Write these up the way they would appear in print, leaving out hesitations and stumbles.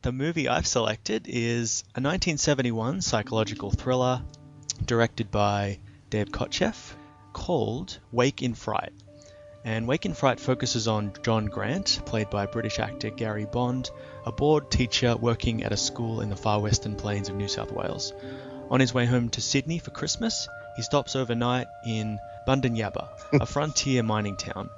The movie I've selected is a 1971 psychological thriller directed by Dave Kotcheff called Wake in Fright. And Wake in Fright focuses on John Grant, played by British actor Gary Bond, a board teacher working at a school in the far western plains of New South Wales. On his way home to Sydney for Christmas, he stops overnight in Bundinyabba, a frontier mining town.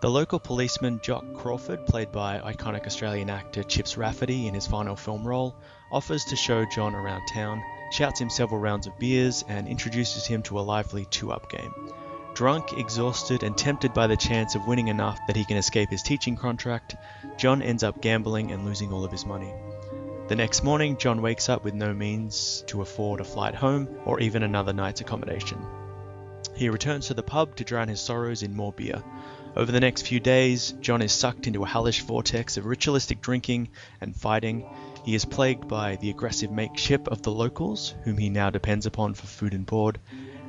The local policeman Jock Crawford, played by iconic Australian actor Chips Rafferty in his final film role, offers to show John around town, shouts him several rounds of beers, and introduces him to a lively two-up game. Drunk, exhausted, and tempted by the chance of winning enough that he can escape his teaching contract, John ends up gambling and losing all of his money. The next morning, John wakes up with no means to afford a flight home or even another night's accommodation. He returns to the pub to drown his sorrows in more beer. Over the next few days, John is sucked into a hellish vortex of ritualistic drinking and fighting. He is plagued by the aggressive mateship of the locals, whom he now depends upon for food and board,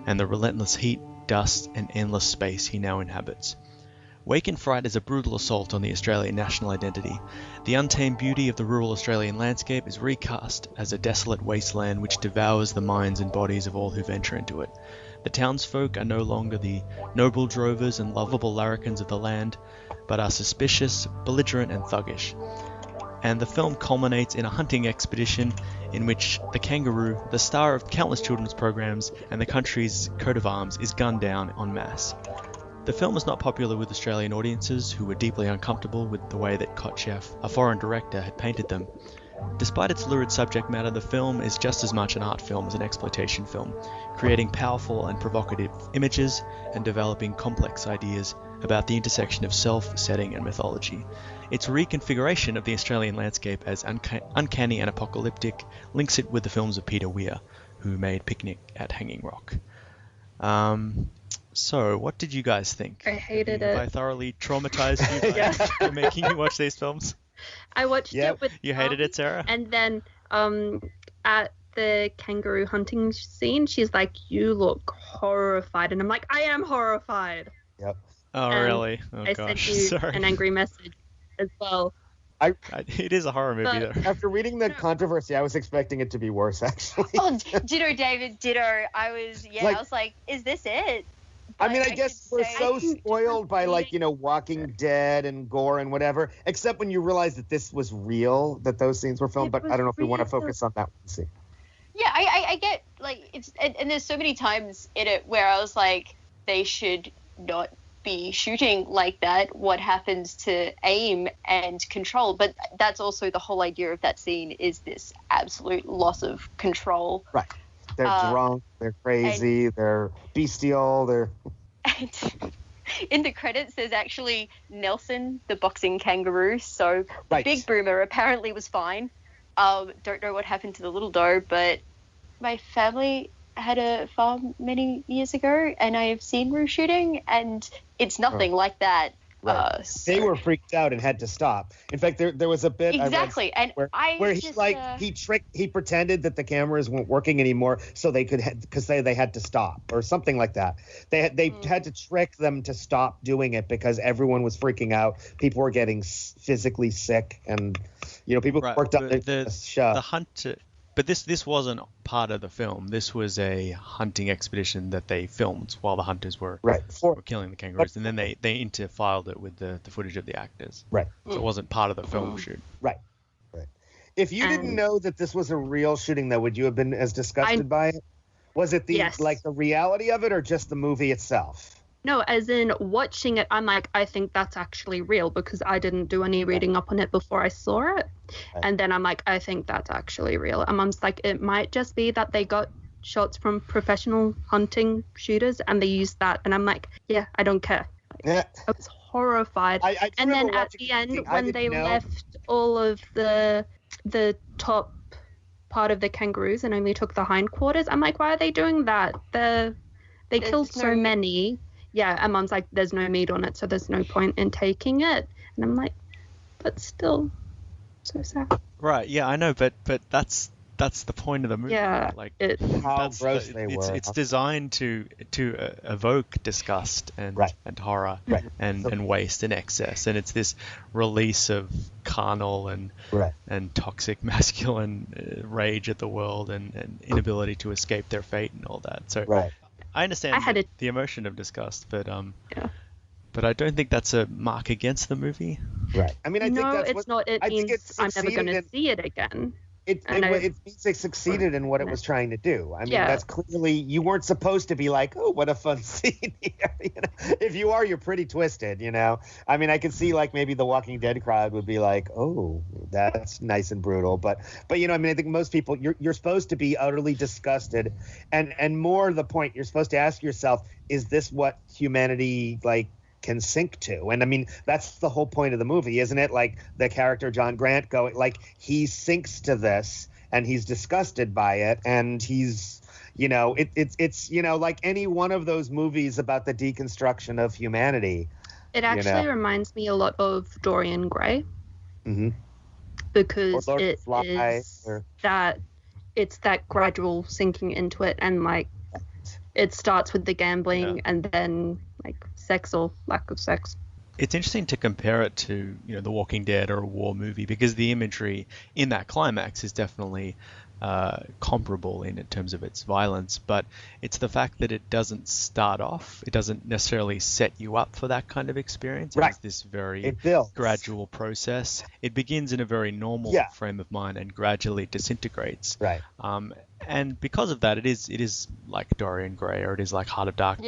and the relentless heat, dust, and endless space he now inhabits. Wake in Fright is a brutal assault on the Australian national identity. The untamed beauty of the rural Australian landscape is recast as a desolate wasteland which devours the minds and bodies of all who venture into it. The townsfolk are no longer the noble drovers and lovable larrikins of the land, but are suspicious, belligerent, and thuggish. And the film culminates in a hunting expedition in which the kangaroo, the star of countless children's programs and the country's coat of arms, is gunned down en masse. The film was not popular with Australian audiences, who were deeply uncomfortable with the way that Kotcheff, a foreign director, had painted them. Despite its lurid subject matter, the film is just as much an art film as an exploitation film, creating powerful and provocative images and developing complex ideas about the intersection of self, setting, and mythology. Its reconfiguration of the Australian landscape as uncanny and apocalyptic links it with the films of Peter Weir, who made Picnic at Hanging Rock. So, what did you guys think? I hated it. I thoroughly traumatized you by making you watch these films. I watched it with You hated it, Sarah? And then at the kangaroo hunting scene, she's like, "You look horrified." And I'm like, "I am horrified." Yep. Oh, and really? Oh, I gosh. sent you Sorry. an angry message as well. It is a horror movie, though. After reading the controversy, I was expecting it to be worse, actually. Oh, ditto, David, ditto. I was like, is this it? I mean, I But guess should we're say- so spoiled by, Walking Dead and gore and whatever, except when you realize that this was real, that those scenes were filmed, but I don't know if we want to focus on that one scene. Yeah, I get, it's, and there's so many times in it where I was like, they should not be shooting like that. What happens to aim and control? But that's also the whole idea of that scene, is this absolute loss of control. Right. They're drunk, they're crazy, they're bestial, they're... And in the credits, there's actually Nelson, the boxing kangaroo. So the big boomer apparently was fine. Don't know what happened to the little doe, but my family had a farm many years ago, and I have seen roo shooting, and it's nothing like that. Right. They were freaked out and had to stop. In fact, there was a bit exactly, I read where he pretended that the cameras weren't working anymore, so they could because they had to stop or something like that. They had to trick them to stop doing it because everyone was freaking out. People were getting physically sick, and people worked up the show. The hunt. But this wasn't part of the film. This was a hunting expedition that they filmed while the hunters were killing the kangaroos, and then they interfiled it with the footage of the actors. Right. So it wasn't part of the film shoot. Right. If you didn't know that this was a real shooting, though, would you have been as disgusted by it? Was it the reality of it, or just the movie itself? No, as in watching it, I'm like, I think that's actually real because I didn't do any reading up on it before I saw it. Right. And then I'm like, I think that's actually real. And Mum's like, it might just be that they got shots from professional hunting shooters and they used that. And I'm like, yeah, I don't care. I was horrified. And then at the end, when they left all of the top part of the kangaroos and only took the hindquarters, I'm like, why are they doing that? They killed so many. Yeah, and Mum's like, there's no meat on it, so there's no point in taking it. And I'm like, but still, so sad. Right, yeah, I know, but that's that's the point of the movie. Yeah, like how gross they were. It's designed to evoke disgust and horror and waste and excess, and it's this release of carnal and toxic masculine rage at the world and inability to escape their fate and all that. So I understand the emotion of disgust, but but I don't think that's a mark against the movie. Right. I mean, I think that's it's not. It means I'm never going to see it again. It means it succeeded in what it was trying to do. I mean, that's clearly, you weren't supposed to be like, oh, what a fun scene here. You know? If you are, you're pretty twisted, you know? I mean, I could see like maybe the Walking Dead crowd would be like, oh, that's nice and brutal. But you know, I mean, I think most people, you're supposed to be utterly disgusted. And more the point, you're supposed to ask yourself, is this what humanity, like, can sink to? And I mean, that's the whole point of the movie, isn't it? Like the character John Grant like he sinks to this and he's disgusted by it, and he's, you know, it's you know, like any one of those movies about the deconstruction of humanity. It actually reminds me a lot of Dorian Gray. Mm-hmm. Because it's that gradual sinking into it, and like it starts with the gambling and then like sex or lack of sex. It's interesting to compare it to, you know, The Walking Dead or a war movie, because the imagery in that climax is definitely comparable in terms of its violence, but it's the fact that it doesn't start off, it doesn't necessarily set you up for that kind of experience. It's this very gradual process. It begins in a very normal frame of mind and gradually disintegrates. And because of that, it is like Dorian Gray, or it is like Heart of Darkness.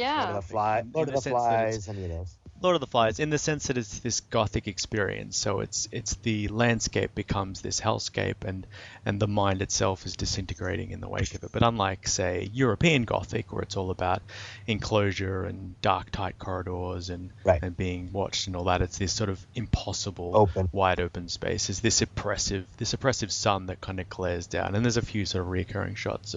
Lord of the Flies, any of those. Lord of the Flies, in the sense that it's this gothic experience. So it's the landscape becomes this hellscape, and the mind itself is disintegrating in the wake of it. But unlike, say, European Gothic, where it's all about enclosure and dark, tight corridors and being watched and all that, it's this sort of impossible, wide open space. It's this oppressive sun that kind of glares down. And there's a few sort of recurring shots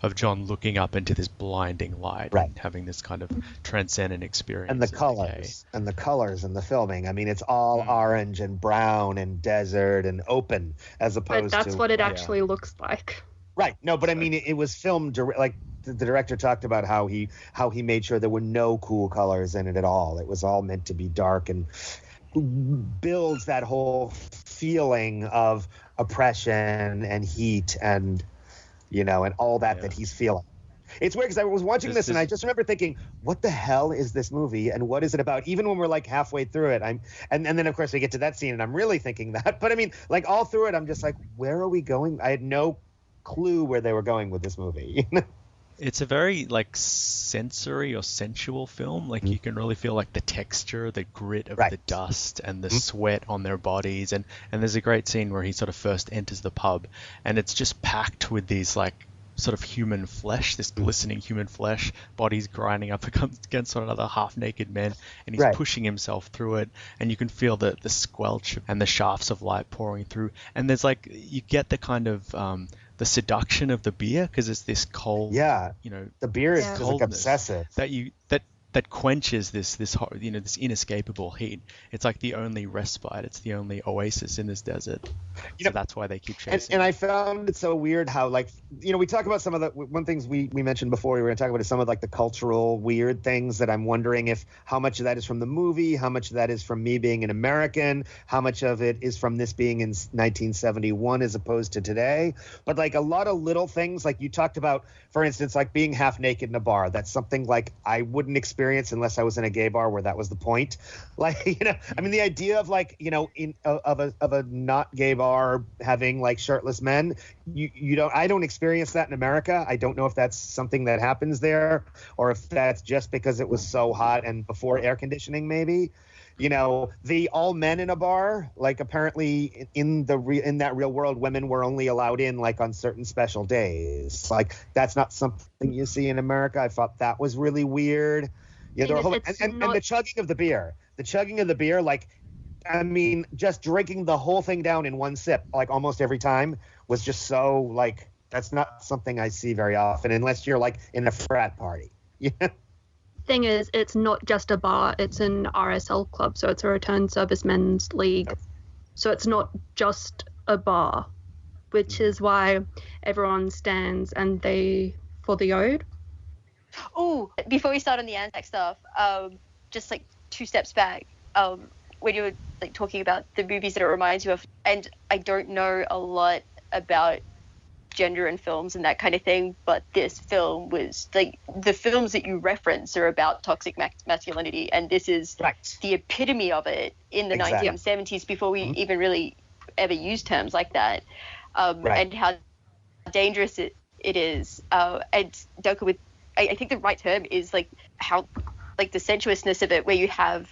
of John looking up into this blinding light and having this kind of transcendent experience. And the colors. And the colors and the filming. I mean, it's all orange and brown and desert and open, as opposed to... But that's what it actually looks like. Right. No, but I mean, it was filmed, like the director talked about how he made sure there were no cool colors in it at all. It was all meant to be dark, and builds that whole feeling of oppression and heat and, you know, and all that he's feeling. It's weird because I was watching this and I just remember thinking, what the hell is this movie and what is it about? Even when we're like halfway through it, and then of course we get to that scene and I'm really thinking that. But I mean, like all through it, I'm just like, where are we going? I had no clue where they were going with this movie. It's a very like sensory or sensual film. Like you can really feel like the texture, the grit of the dust and the sweat on their bodies. And there's a great scene where he sort of first enters the pub and it's just packed with these like sort of human flesh, this glistening human flesh, bodies grinding up against one another, half-naked men, and he's pushing himself through it, and you can feel the squelch and the shafts of light pouring through, and there's like, you get the kind of the seduction of the beer, because it's this cold, you know, the beer is like obsessive, that quenches this you know, this inescapable heat. It's like the only respite. It's the only oasis in this desert. So that's why they keep chasing. And I found it so weird how, like, you know, we talk about some of the one things we mentioned before we were going to talk about is some of like the cultural weird things that I'm wondering if how much of that is from the movie, how much of that is from me being an American, how much of it is from this being in 1971 as opposed to today. But like a lot of little things, like you talked about, for instance, like being half naked in a bar. That's something like I wouldn't experience unless I was in a gay bar where that was the point. Like, you know, I mean, the idea of like, you know, of a not gay bar having like shirtless men, I don't experience that in America. I don't know if that's something that happens there or if that's just because it was so hot and before air conditioning, maybe. You know, the all men in a bar, like apparently in that real world, women were only allowed in like on certain special days. Like that's not something you see in America. I thought that was really weird. Yeah, and the chugging of the beer, like, I mean, just drinking the whole thing down in one sip, like almost every time, was just so like, that's not something I see very often unless you're like in a frat party. Yeah. Thing is, it's not just a bar, it's an RSL club, so it's a Return Servicemen's League. So it's not just a bar, which is why everyone stands and they for the ode. Oh, before we start on the Anzac stuff, just like 2 steps back, when you were like talking about the movies that it reminds you of, and I don't know a lot about gender in films and that kind of thing, but this film was like, the films that you reference are about toxic masculinity, and this is the epitome of it in the 1970s, before we even really ever used terms like that, and how dangerous it is. And Duncan, with I think the right term is like how, like the sensuousness of it, where you have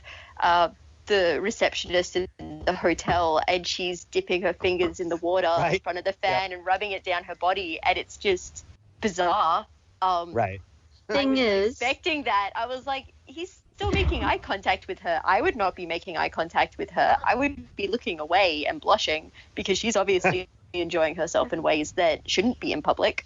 the receptionist in the hotel and she's dipping her fingers in the water in front of the fan and rubbing it down her body, and it's just bizarre. Thing is, expecting that, I was like, he's still making eye contact with her. I would not be making eye contact with her. I would be looking away and blushing, because she's obviously enjoying herself in ways that shouldn't be in public.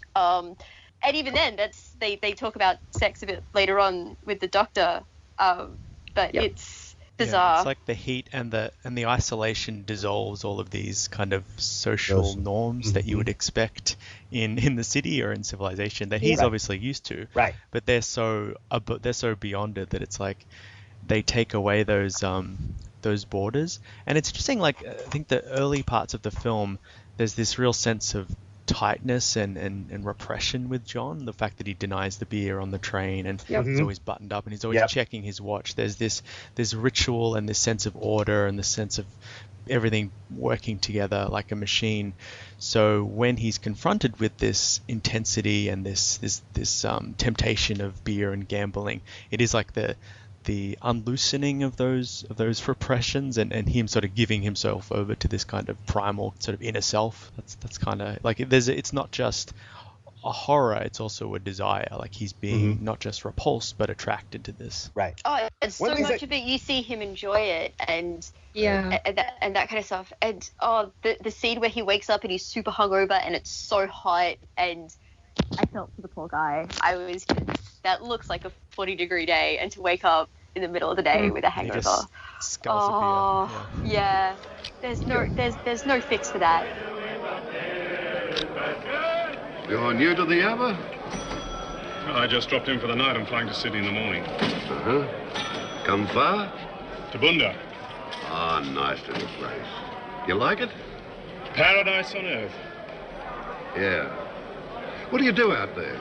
And even then, they talk about sex a bit later on with the doctor, but it's bizarre. Yeah, it's like the heat and the isolation dissolves all of these kind of social norms that you would expect in the city or in civilization that he's obviously used to. But they're so beyond it that it's like they take away those borders. And it's interesting, like I think the early parts of the film, there's this real sense of tightness and repression with John. The fact that he denies the beer on the train, and he's always buttoned up and he's always checking his watch. There's this ritual and this sense of order and the sense of everything working together like a machine. So when he's confronted with this intensity and this temptation of beer and gambling, it is like the unloosening of those repressions and him sort of giving himself over to this kind of primal sort of inner self. That's kind of like it's not just a horror, it's also a desire. Like he's being not just repulsed but attracted to this. Oh, and so much of it you see him enjoy it, and and that kind of stuff. And the scene where he wakes up and he's super hungover and it's so hot, and I felt for the poor guy. I was just, that looks like a 40-degree day, and to wake up in the middle of the day with a hangover. Skulls a beer. Yeah. There's no fix for that. You're new to the Ava? I just dropped in for the night. I'm flying to Sydney in the morning. Come far? To Bunda. Ah, nice little place. You like it? Paradise on earth. Yeah. What do you do out there?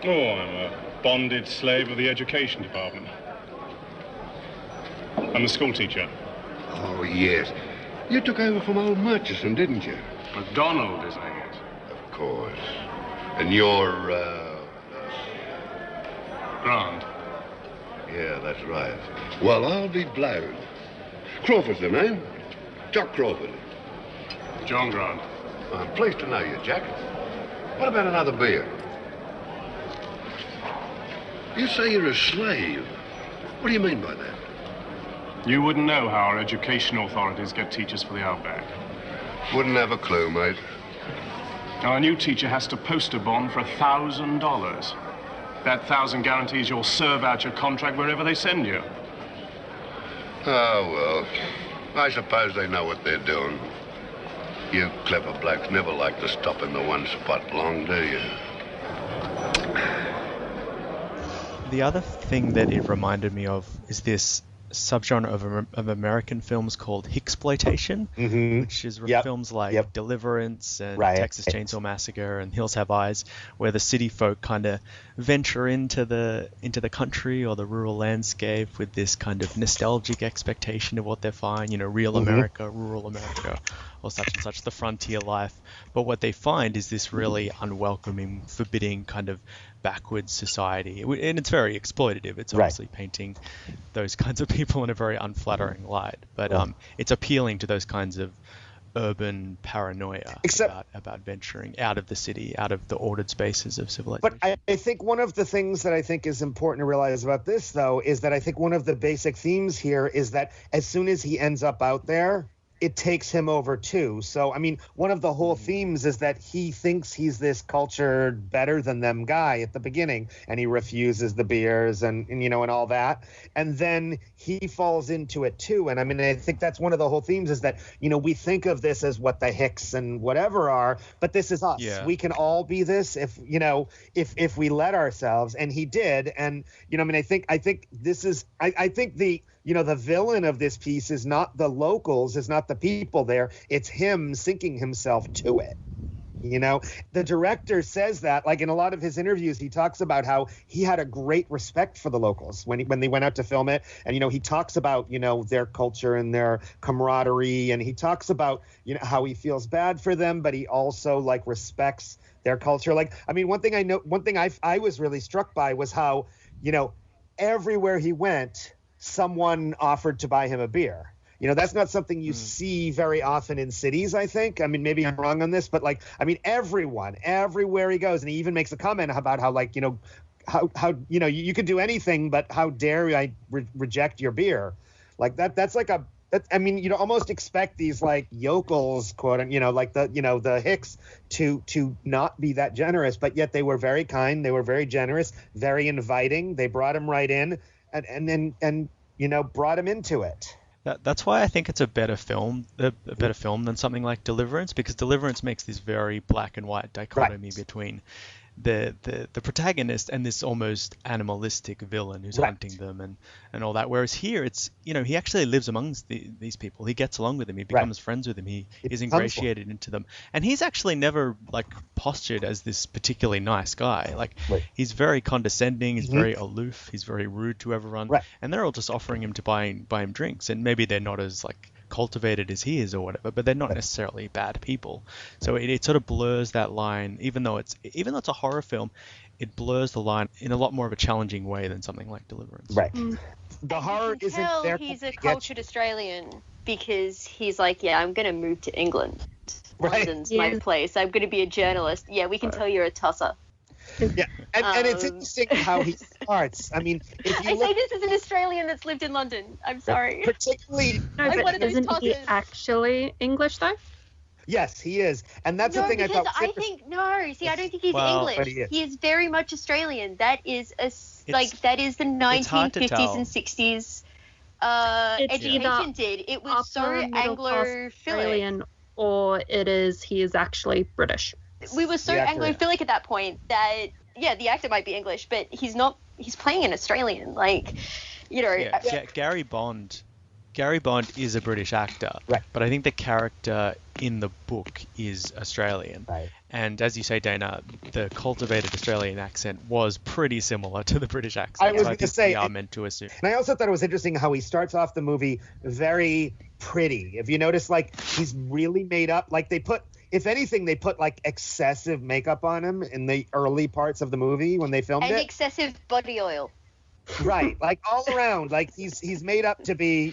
Oh, I'm a bonded slave of the education department. I'm a school teacher. Oh, yes. You took over from old Murchison, didn't you? MacDonald, isn't it? Of course. And you're, Grant. Yeah, that's right. Well, I'll be blowed. Crawford's the name. Jock Crawford. John Grant. I'm pleased to know you, Jack. What about another beer? You say you're a slave. What do you mean by that? You wouldn't know how our education authorities get teachers for the outback. Wouldn't have a clue, mate. Now, a new teacher has to post a bond for $1,000. That 1,000 guarantees you'll serve out your contract wherever they send you. Oh, well, I suppose they know what they're doing. You clever blokes never like to stop in the one spot long, do you? The other thing that it reminded me of is this subgenre of American films called hicksploitation, which is films like Deliverance and Texas Chainsaw Massacre and Hills Have Eyes, where the city folk kind of venture into the country or the rural landscape with this kind of nostalgic expectation of what they find, real America, rural America, or such and such, the frontier life. But what they find is this really unwelcoming, forbidding kind of backwards society, and it's very exploitative. It's obviously painting those kinds of people in a very unflattering light, but it's appealing to those kinds of urban paranoia about venturing out of the city, out of the ordered spaces of civilization. But I think one of the things that I think is important to realize about this, though, is that I think one of the basic themes here is that as soon as he ends up out there, it takes him over too. So, I mean, one of the whole themes is that he thinks he's this cultured, better than them guy at the beginning, and he refuses the beers and and all that. And then he falls into it too. And I mean, I think that's one of the whole themes is that, we think of this as what the Hicks and whatever are, but this is us. Yeah. We can all be this if we let ourselves. And he did. And, I think this is, I think the villain of this piece is not the locals, is not the people there. It's him sinking himself to it. The director says that, like in a lot of his interviews, he talks about how he had a great respect for the locals when they went out to film it. And, he talks about, their culture and their camaraderie. And he talks about, how he feels bad for them, but he also like respects their culture. Like, I mean, one thing I was really struck by was how, everywhere he went, someone offered to buy him a beer. That's not something you see very often in cities, I think. I mean, maybe I'm wrong on this, but like, I mean, everywhere he goes, and he even makes a comment about how, like, how you could do anything, but how dare I reject your beer? Like that's like I mean, you'd almost expect these like yokels, quote, like the Hicks to not be that generous, but yet they were very kind. They were very generous, very inviting. They brought him right in and brought him into it. That's why I think it's a better film than something like Deliverance, because Deliverance makes this very black and white dichotomy between the protagonist and this almost animalistic villain who's hunting them and all that. Whereas here it's, he actually lives amongst these people. He gets along with them. He becomes friends with them. He is ingratiated into them. And he's actually never like postured as this particularly nice guy. Like he's very condescending. He's very aloof. He's very rude to everyone. Right. And they're all just offering him to buy him drinks. And maybe they're not as like cultivated as he is or whatever, but they're not necessarily bad people. So it sort of blurs that line, even though it's a horror film, it blurs the line in a lot more of a challenging way than something like Deliverance. Right. The horror isn't there. He's a cultured Australian because he's like, yeah, I'm going to move to England. London's my place. I'm going to be a journalist. Yeah, we can tell you're a tosser. Yeah, and it's interesting how he starts. I mean, if you say this as an Australian that's lived in London. I'm sorry. Particularly, but isn't he actually English though? Yes, he is, and that's the thing I thought. I don't think he's English. He is very much Australian. That is that is the 1950s and 60s education did. It was so Anglophilic. Or he is actually British. We were so Anglophilic at that point that the actor might be English, but he's not. He's playing an Australian, like, Gary Bond is a British actor, right? But I think the character in the book is Australian, right? And as you say, Dana, the cultivated Australian accent was pretty similar to the British accent. I was going to say, we are meant to assume. And I also thought it was interesting how he starts off the movie very pretty. If you notice, like, he's really made up. Like if anything, they put like excessive makeup on him in the early parts of the movie when they filmed it. And excessive body oil. Right, like all around, like he's made up to be,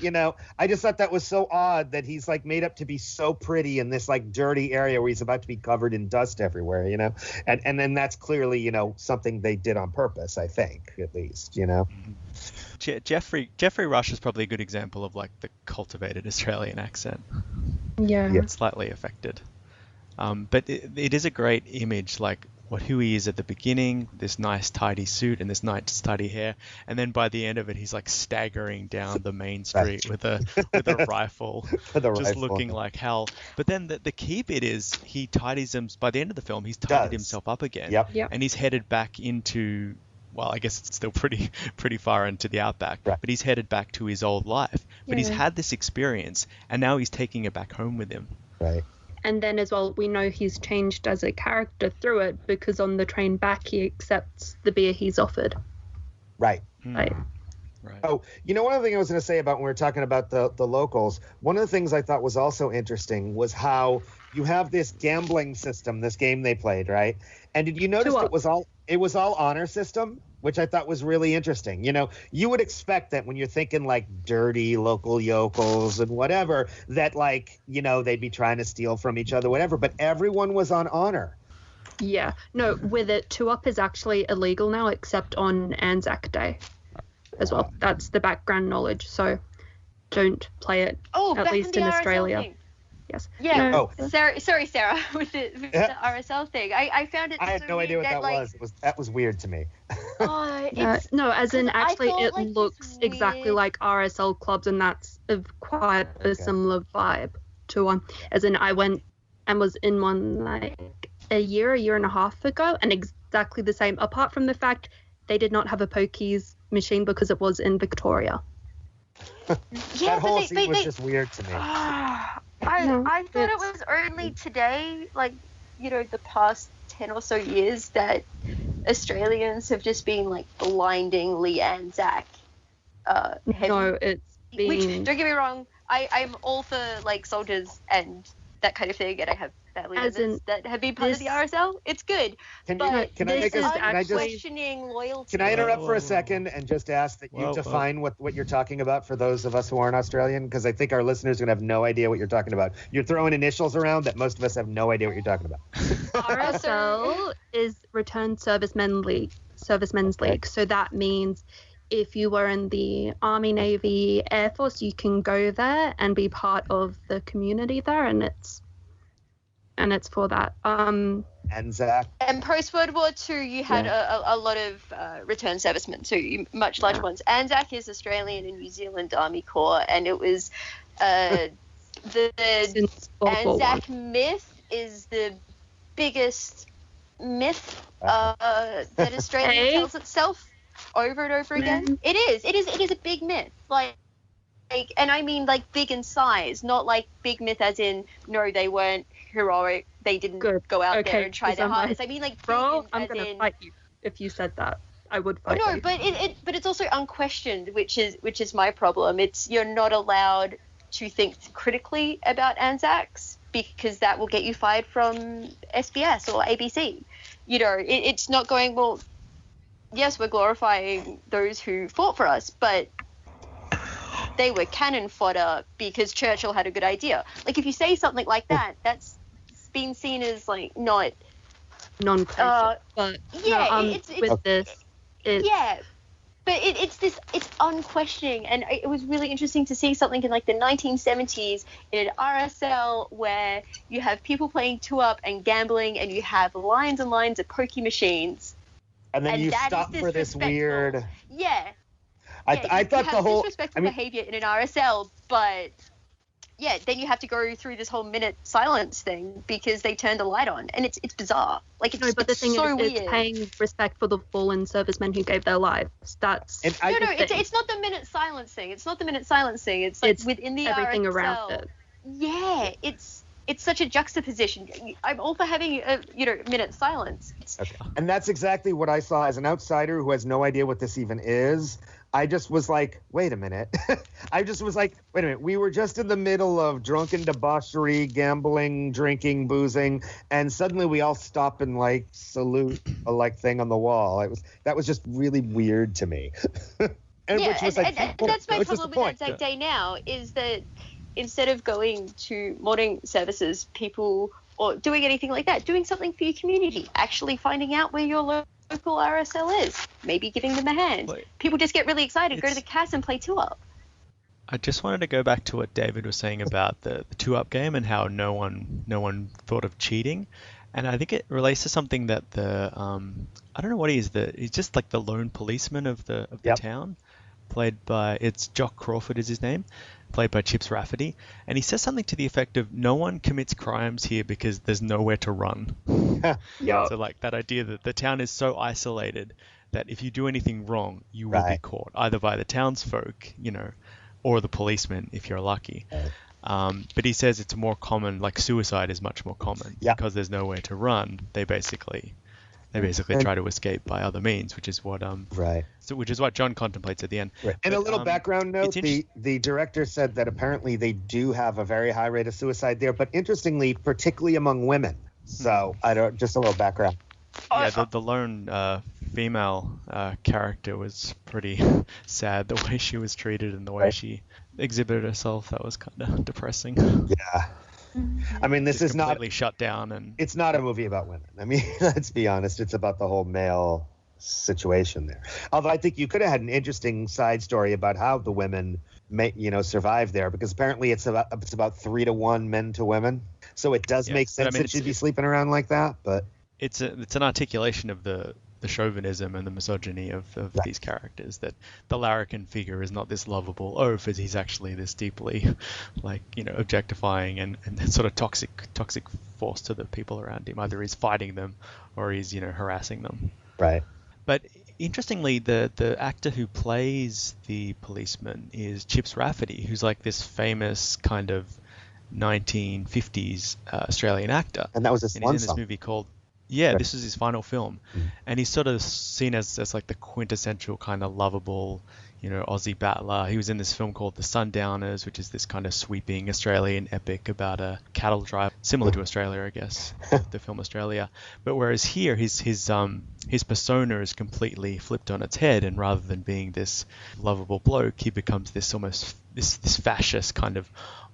I just thought that was so odd that he's like made up to be so pretty in this like dirty area where he's about to be covered in dust everywhere, and then that's clearly, something they did on purpose, I think, at least, Jeffrey Rush is probably a good example of like the cultivated Australian accent. Yeah. Slightly affected. But it is a great image, like who he is at the beginning, this nice tidy suit and this nice tidy hair, and then by the end of it, he's like staggering down the main street with a rifle, looking like hell. But then the key bit is he tidies him. By the end of the film, he's tidied himself up again, and he's headed back into. Well, I guess it's still pretty far into the outback, but he's headed back to his old life. But he's had this experience, and now he's taking it back home with him. Right. And then as well, we know he's changed as a character through it because on the train back, he accepts the beer he's offered. Right. Right. Oh, one other thing I was going to say about when we were talking about the locals, one of the things I thought was also interesting was how you have this gambling system, this game they played, right? And did you notice it was all honor system? Which I thought was really interesting. You would expect that when you're thinking like dirty local yokels and whatever, that like, they'd be trying to steal from each other, whatever, but everyone was on honor. Yeah. No, with it, 2-up is actually illegal now, except on Anzac Day as well. That's the background knowledge. So don't play it. Oh, at back least on the in RSL Australia. thing. Yes. Yeah. No, Sorry, Sarah, with the RSL thing. I found it. I had so no idea weird what that was. That was weird to me. no, as in actually it like looks exactly weird... like RSL clubs, and that's quite a similar vibe to one. As in, I went and was in one like a year and a half ago, and exactly the same. Apart from the fact they did not have a pokies machine because it was in Victoria. That whole scene was just weird to me. I thought it was only today, like, you know, the past 10 or so years that Australians have just been like blindingly Anzac heavy. No, it's been... Which, don't get me wrong, I'm all for like soldiers and that kind of thing, and I have family members that have been part of the RSL. It's good. Can I interrupt for a second and just ask that you define what you're talking about for those of us who aren't Australian? Because I think our listeners are going to have no idea what you're talking about. You're throwing initials around that most of us have no idea what you're talking about. RSL is Returned Servicemen's League. So that means if you were in the Army, Navy, Air Force, you can go there and be part of the community there, and it's for that. Anzac. And post World War II, you had a lot of returned servicemen too, much larger ones. Anzac is Australian and New Zealand Army Corps, and it was the Anzac myth is the biggest myth that Australia tells itself over and over again. It is a big myth, like, and I mean like big in size, not like big myth as in no, they weren't heroic, they didn't go out there and try their hardest. I mean like, bro, I'm gonna fight you if you said that. I would fight you. But it's also unquestioned, which is my problem. It's you're not allowed to think critically about Anzacs because that will get you fired from SBS or ABC. You know, it's not going, well, yes, we're glorifying those who fought for us, but they were cannon fodder because Churchill had a good idea. Like, if you say something like that, that's been seen as, like, not... non-kosher. But, it's unquestioning, and it was really interesting to see something in, like, the 1970s in an RSL where you have people playing two-up and gambling, and you have lines and lines of pokey machines. And then you stop for this weird... Yeah. I thought the whole disrespectful behavior in an RSL, but then you have to go through this whole minute silence thing because they turned a light on, and it's bizarre. Like, it's but the thing so is, weird. It's paying respect for the fallen servicemen who gave their lives. That's it's not the minute silence thing. It's not the minute silence thing. It's like within the everything RSL. Around it. Yeah, it's such a juxtaposition. I'm all for having a minute silence. Okay. And that's exactly what I saw as an outsider who has no idea what this even is. I just was like, wait a minute. We were just in the middle of drunken debauchery, gambling, drinking, boozing, and suddenly we all stop and like salute a like thing on the wall. That was just really weird to me. And that's my problem with Anzac Day now is that instead of going to morning services, people or doing anything like that, doing something for your community, actually finding out where your local RSL is, maybe giving them a hand. People just get really excited, go to the CAS and play two-up. I just wanted to go back to what David was saying about the two-up game and how no one thought of cheating. And I think it relates to something that I don't know what he is. He's just like the lone policeman of the town, played by, it's Jock Crawford is his name, played by Chips Rafferty, and he says something to the effect of, no one commits crimes here because there's nowhere to run. So like that idea that the town is so isolated that if you do anything wrong, you will be caught, either by the townsfolk, or the policeman if you're lucky. But he says it's more common, like suicide is much more common because there's nowhere to run. They basically try to escape by other means, which is what which is what John contemplates at the end. Right. And a little background note: the director said that apparently they do have a very high rate of suicide there, but interestingly, particularly among women. So just a little background. Yeah, the lone female character was pretty sad, the way she was treated and the way she exhibited herself. That was kind of depressing. Yeah. I mean, this is not completely shut down, and it's not a movie about women. I mean, let's be honest, it's about the whole male situation there. Although I think you could have had an interesting side story about how the women survive there, because apparently it's about 3-to-1 men to women. So it does make sense that she'd be sleeping around like that, but it's an articulation of the chauvinism and the misogyny of these characters, that the larrikin figure is not this lovable oaf, as he's actually this deeply objectifying and sort of toxic force to the people around him. Either he's fighting them or he's harassing them. Right. But interestingly, the actor who plays the policeman is Chips Rafferty, who's like this famous kind of 1950s Australian actor. And that was his one in this movie called this is his final film. And he's sort of seen as like the quintessential kind of lovable, Aussie battler. He was in this film called The Sundowners, which is this kind of sweeping Australian epic about a cattle drive, similar to Australia, I guess, the film Australia. But whereas here, his persona is completely flipped on its head, and rather than being this lovable bloke, he becomes this almost this fascist kind of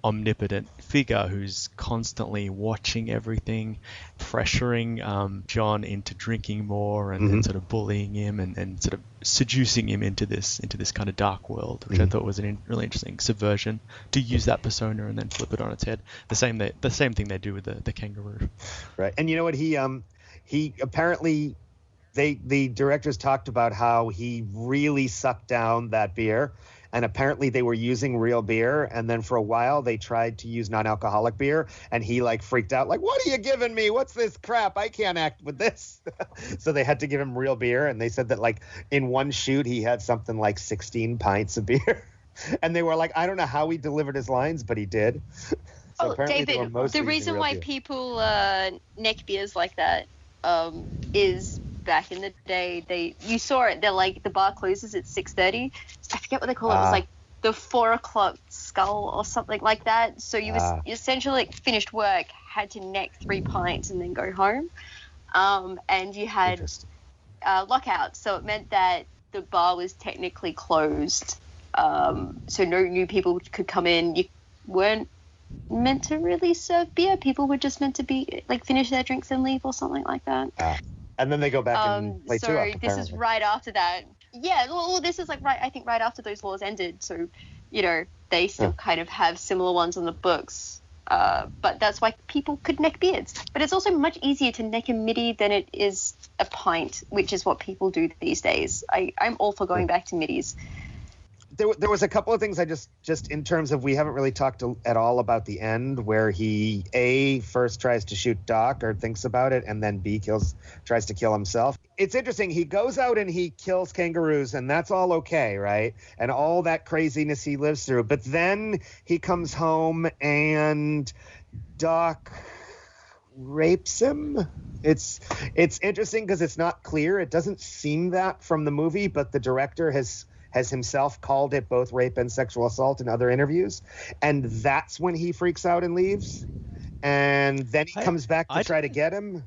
omnipotent figure who's constantly watching everything, pressuring John into drinking more and sort of bullying him and sort of seducing him into this kind of dark world, which I thought was a really interesting subversion, to use that persona and then flip it on its head. The same thing they do with the kangaroo. Right. And you know what, he apparently the directors talked about how he really sucked down that beer. And apparently they were using real beer, and then for a while they tried to use non-alcoholic beer, and he like freaked out, like, "What are you giving me? What's this crap? I can't act with this." So they had to give him real beer, and they said that like in one shoot he had something like 16 pints of beer, and they were like, "I don't know how he delivered his lines, but he did." So David, the reason why people neck beers like that is, back in the day, you saw it. They're like, the bar closes at 6:30. I forget what they call it. It was like the 4 o'clock skull or something like that. So you essentially finished work, had to neck 3 pints and then go home. And you had lockout, so it meant that the bar was technically closed. So no new people could come in. You weren't meant to really serve beer. People were just meant to be like finish their drinks and leave or something like that. And then they go back and play 2 up. So this is right after that. Yeah, well, this is like right after those laws ended. So, they still kind of have similar ones on the books. But that's why people could neck beards. But it's also much easier to neck a middy than it is a pint, which is what people do these days. I'm all for going back to middies. There was a couple of things I just in terms of, we haven't really talked at all about the end, where he first tries to shoot Doc or thinks about it, and then tries to kill himself. It's interesting. He goes out and he kills kangaroos, and that's all okay, right? And all that craziness he lives through. But then he comes home and Doc rapes him. It's interesting because it's not clear. It doesn't seem that from the movie, but the director has himself called it both rape and sexual assault in other interviews. And that's when he freaks out and leaves. And then he comes back to try to get him.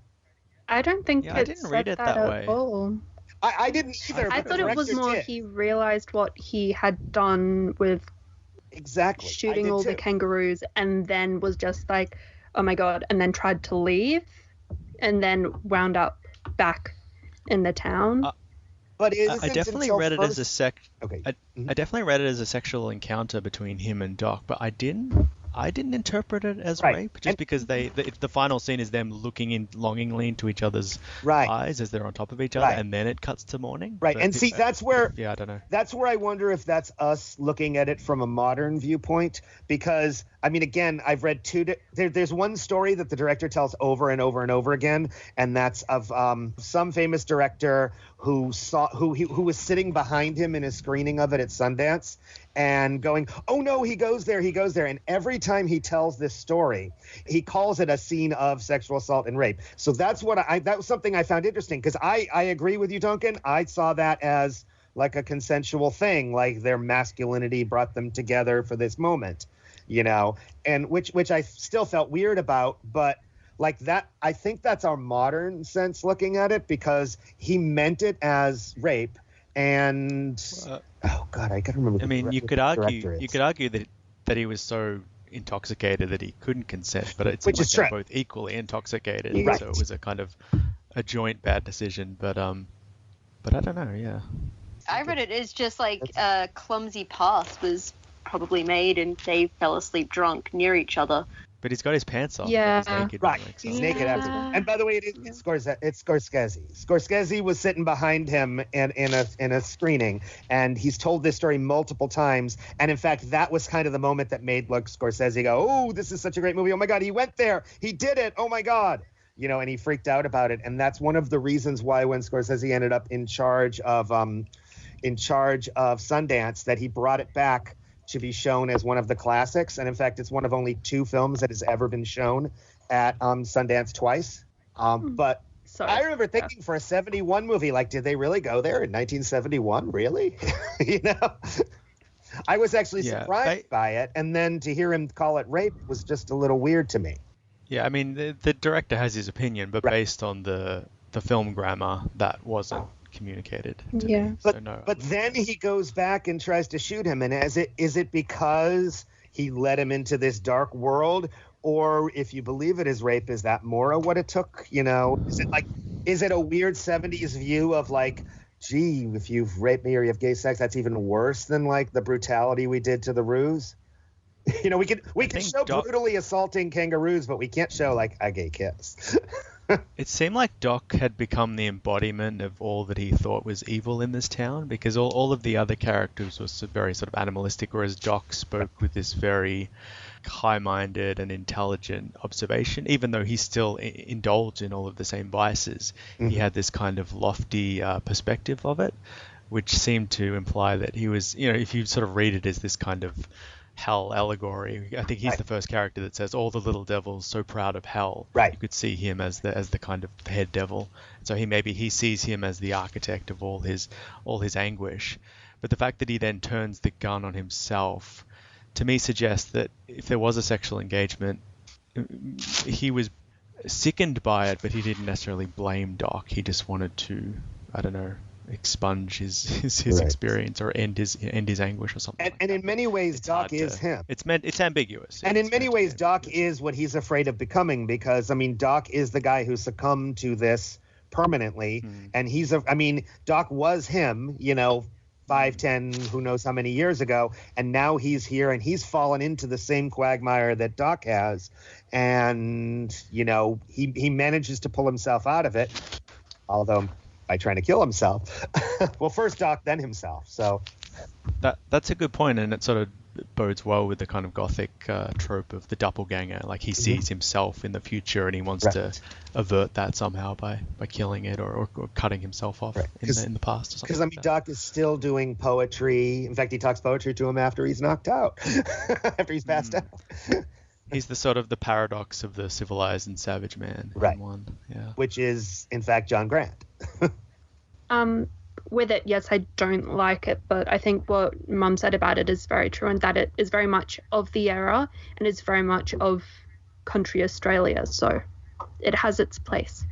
I don't think I didn't read it that way. At all. I didn't either. I thought it was more he realized what he had done with shooting all the kangaroos, and then was just like, oh my God, and then tried to leave, and then wound up back in the town. But I definitely read it as a I definitely read it as a sexual encounter between him and Doc, but I didn't interpret it as rape, just because the final scene is them looking in longingly into each other's eyes as they're on top of each other, and then it cuts to morning. Right, and see, that's where I don't know. That's where I wonder if that's us looking at it from a modern viewpoint, because I mean, again, I've read there's one story that the director tells over and over and over again, and that's of some famous director who was sitting behind him in a screening of it at Sundance, and going, oh no, he goes there. And every time he tells this story, he calls it a scene of sexual assault and rape. So that's that was something I found interesting, because I agree with you, Duncan. I saw that as like a consensual thing, like their masculinity brought them together for this moment, and which I still felt weird about, but like that, I think that's our modern sense looking at it, because he meant it as rape. And oh God, I can't remember. I mean, you could argue that he was so intoxicated that he couldn't consent, but it's like they're both equally intoxicated, so it was a kind of a joint bad decision. But But I don't know, yeah. I read it as just like a clumsy pass was probably made and they fell asleep drunk near each other. But he's got his pants off. Yeah. Like he's naked. Right. Like, He's naked after. And by the way, it's Scorsese. Scorsese was sitting behind him in a screening, and he's told this story multiple times. And in fact, that was kind of the moment that made Scorsese go, "Oh, this is such a great movie! Oh my God, he went there! He did it! Oh my God!" You know, and he freaked out about it. And that's one of the reasons why when Scorsese ended up in charge of Sundance, that he brought it back to be shown as one of the classics. And in fact, it's one of only 2 films that has ever been shown at Sundance twice. But I remember thinking for a 71 movie, like, did they really go there in 1971? Really? You know? I was actually surprised by it. And then to hear him call it rape was just a little weird to me. Yeah, I mean, the director has his opinion, but based on the film grammar, that wasn't communicated to me. But then he goes back and tries to shoot him, and is it because he led him into this dark world, or if you believe it is rape, is that more of what it took? You know, is it a weird 70s view of like, gee, if you've raped me or you have gay sex, that's even worse than like the brutality we did to the roos? You know, we can show brutally assaulting kangaroos, but we can't show like a gay kiss. It seemed like Doc had become the embodiment of all that he thought was evil in this town, because all of the other characters were very sort of animalistic, whereas Doc spoke with this very high-minded and intelligent observation. Even though he still indulged in all of the same vices, he had this kind of lofty perspective of it, which seemed to imply that he was, you know, if you sort of read it as this kind of hell allegory. I think he's the first character that says all the little devils so proud of hell. Right. You could see him as the kind of head devil. So he sees him as the architect of all his anguish. But the fact that he then turns the gun on himself, to me, suggests that if there was a sexual engagement, he was sickened by it, but he didn't necessarily blame Doc. He just wanted to, I don't know, expunge his experience or end his anguish or something. And in many ways, Doc is him. It's ambiguous. And in many ways, Doc is what he's afraid of becoming, because I mean, Doc is the guy who succumbed to this permanently, and Doc was him, you know, 5, 10, who knows how many years ago, and now he's here and he's fallen into the same quagmire that Doc has, and you know, he manages to pull himself out of it, although by trying to kill himself. Well, first Doc, then himself. So that's a good point, and it sort of bodes well with the kind of gothic trope of the doppelganger. Like he sees himself in the future, and he wants to avert that somehow by killing it or cutting himself off in the past or something. Because I mean, Doc is still doing poetry. In fact, he talks poetry to him after he's knocked out, after he's passed out. He's the sort of the paradox of the civilized and savage man in one. Yeah. Which is, in fact, John Grant. With it, yes, I don't like it, but I think what Mum said about it is very true, and that it is very much of the era and it's very much of country Australia, so it has its place.